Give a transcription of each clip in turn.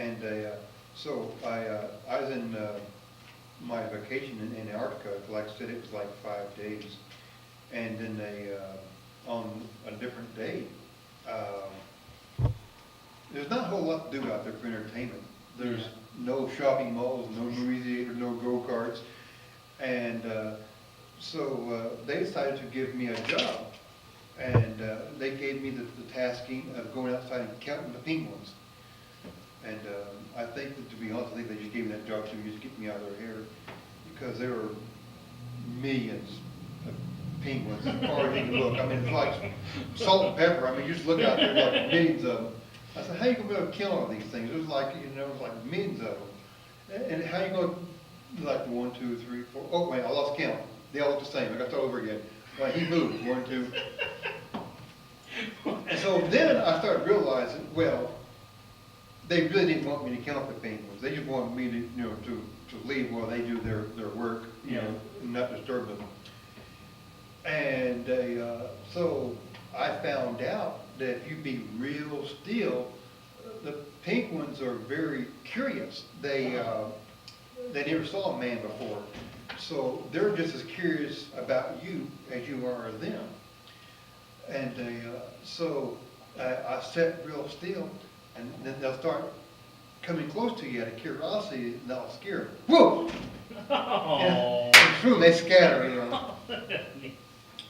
And so I was in my vacation in Antarctica. Like I said, it was like 5 days. And then on a different day, there's not a whole lot to do out there for entertainment. There's no shopping malls, no movie theaters, no go-karts. And so they decided to give me a job. And they gave me the tasking of going outside and counting the penguins. And I think that, to be honest, I think they just gave me that job to just get me out of their hair, because there were millions of penguins as far as you can look. I mean, it's like salt and pepper. I mean, you just look out there, like millions of them. I said, how you gonna be able to kill all these things? It was like, you know, it was like millions of them. And how you gonna, like 1, 2, 3, 4, oh wait, I lost count. They all look the same. I got to start over again. Well, he moved, 1, 2. And so then I started realizing, well, they really didn't want me to count the penguins. They just wanted me to, you know, to leave while they do their work, you know, and not disturb them. And so I found out that if you be real still, the penguins are very curious. They never saw a man before, so they're just as curious about you as you are them. And so I sat real still, and then they'll start coming close to you out of curiosity, and they'll scare them. Whoa! And true, they scatter, you know.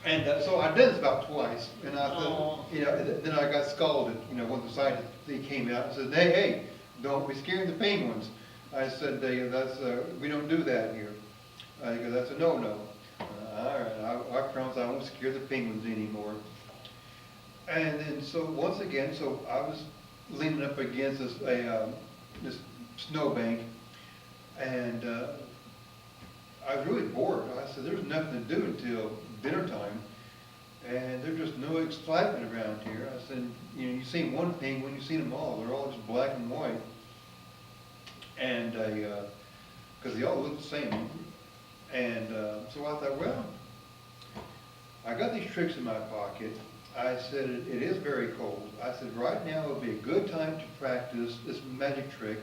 And so I did this about twice, and I thought, you know, then I got scalded, you know, when the scientist, he came out and said, hey, don't be scaring the penguins. I said, we don't do that here. He goes, that's a no-no. All right, I promise I won't scare the penguins anymore. And then, so once again, so I was leaning up against this snowbank, and I was really bored. I said, there's nothing to do until dinner time, and there's just no excitement around here. I said, you know, you've seen one penguin, you've seen them all. They're all just black and white. And because they all look the same. And so I thought, well, I got these tricks in my pocket. I said, it is very cold. I said, right now would be a good time to practice this magic trick.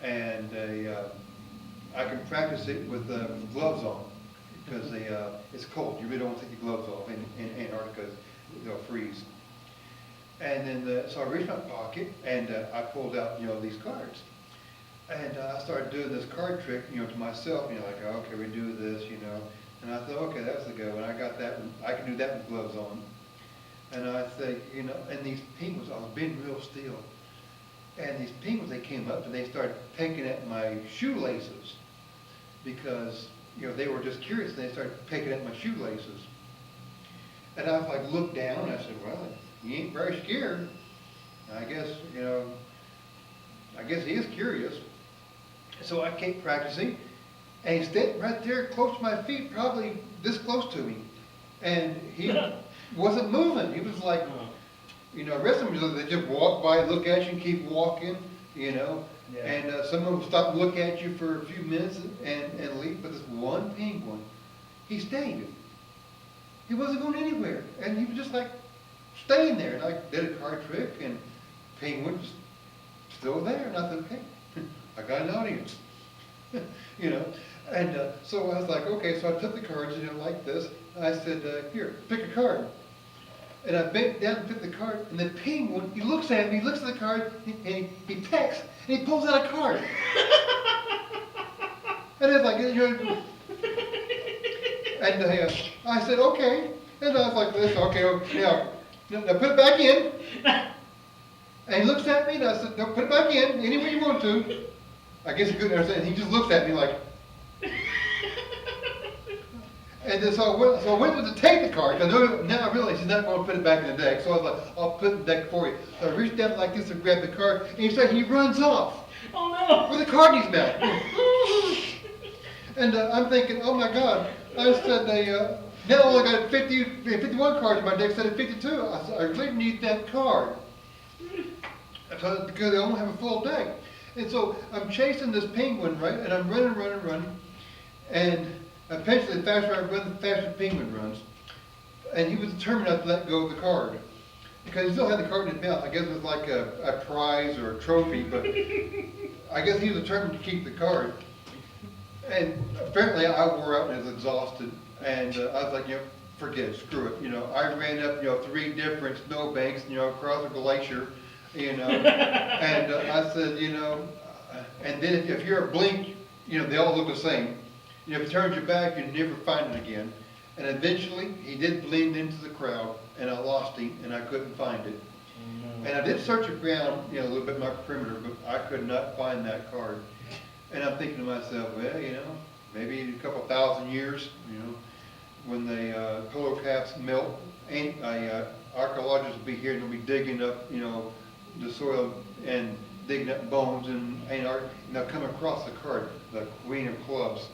And I can practice it with gloves on, because it's cold. You really don't want to take your gloves off in Antarctica. They'll freeze. And then, so I reached my pocket, and I pulled out, you know, these cards. And I started doing this card trick, you know, to myself, you know, like, oh, okay, we do this, you know. And I thought, okay, that's the go. And I got that one. I can do that with gloves on. And I think, you know, and these penguins, I was being real still. And these penguins, they came up and they started pecking at my shoelaces, because, you know, they were just curious, and they started pecking at my shoelaces. And I was like, looked down, and I said, well, he ain't very scared. I guess, you know, I guess he is curious. So I kept practicing, and he stayed right there close to my feet, probably this close to me. And he wasn't moving. He was like, you know, the rest of them, they just walk by, look at you, and keep walking, you know. Yeah. And some of them stop and look at you for a few minutes and leave. But this one penguin, he stayed. He wasn't going anywhere. And he was just like staying there. And I did a card trick, and penguin was still there. And I thought, okay, I got an audience. You know. And so I was like, okay, so I took the cards, you know, like this. I said, here, pick a card. And I bent down and picked the card, and the penguin, he looks at me, he looks at the card, and he pecks, and he pulls out a card. And it's like, you know, and I said, okay. And I was like this, okay, now put it back in. And he looks at me, and I said, no, put it back in, any way you want to. I guess he couldn't understand. He just looks at me like. And then so I went to take the card. Now I realize he's not going to put it back in the deck. So I was like, I'll put it in the deck for you. So I reached down like this to grab the card, and he runs off. Oh no! With the card in his mouth. And I'm thinking, oh my God. I said, now I only got 51 cards in my deck instead of 52. I said, I really need that card. Because I only have a full deck. And so I'm chasing this penguin, right? And I'm running. And eventually, the faster I run, the faster the penguin runs. And he was determined not to let go of the card. because he still had the card in his mouth. I guess it was like a prize or a trophy, but I guess he was determined to keep the card. And apparently I wore out and was exhausted, and I was like, forget it, screw it. I ran up, 3 different snowbanks, across a glacier, and I said, and then if you're a blink, they all look the same. If you turn your back, you never find it again. And eventually, he did blend into the crowd, and I lost him, and I couldn't find it. And I did search around, a little bit my perimeter, but I could not find that card. And I'm thinking to myself, well, maybe in a couple thousand years, when the polar caps melt, archaeologists will be here and they'll be digging up, the soil and digging up bones and they'll come across the card, the Queen of Clubs.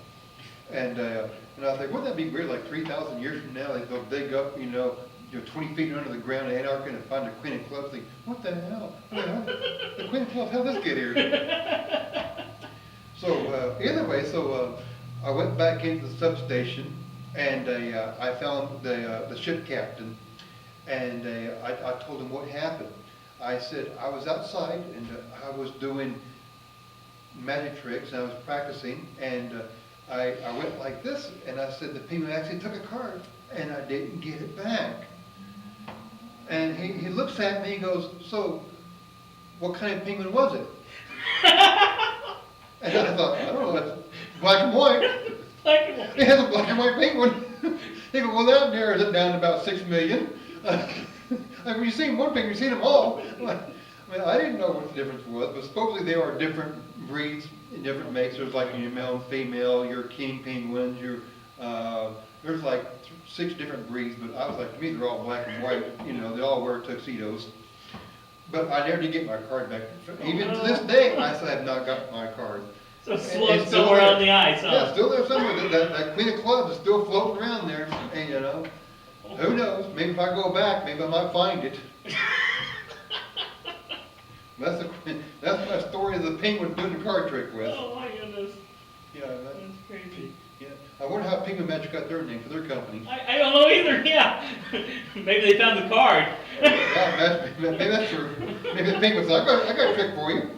And I think, wouldn't that be weird? Like 3,000 years from now, they'll dig up, 20 feet under the ground in Antarctica and find the Queen of Clubs. Think, what the hell? The Queen of Clubs, how did this get here? So either way, I went back into the substation and I found the ship captain, and I told him what happened. I said I was outside and I was doing magic tricks and I was practicing, and I went like this, and I said the penguin actually took a card and I didn't get it back. And he looks at me and goes, so what kind of penguin was it? And I thought, I don't know, it's black and white. Black and white. It has a black and white penguin. They go, well, that narrows it down to about 6 million. You've seen one penguin, you've seen them all. I didn't know what the difference was, but supposedly there are different breeds and different makes. There's like your male and female, your king penguins, there's like 6 different breeds, but I was like, to me, they're all black and white. They all wear tuxedos. But I never did get my card back. Even to this day, I still have not got my card. So it's floating somewhere on the ice, huh? Yeah, still there somewhere. That Queen of Clubs is still floating around there. And who knows? Maybe if I go back, maybe I might find it. That's my story of the penguin doing the card trick with. Oh my goodness. Yeah, that's crazy. Yeah. I wonder how Penguin Magic got their name for their company. I don't know either, yeah. Maybe they found the card. Yeah, maybe that's true. Maybe the penguin said, I got a trick for you.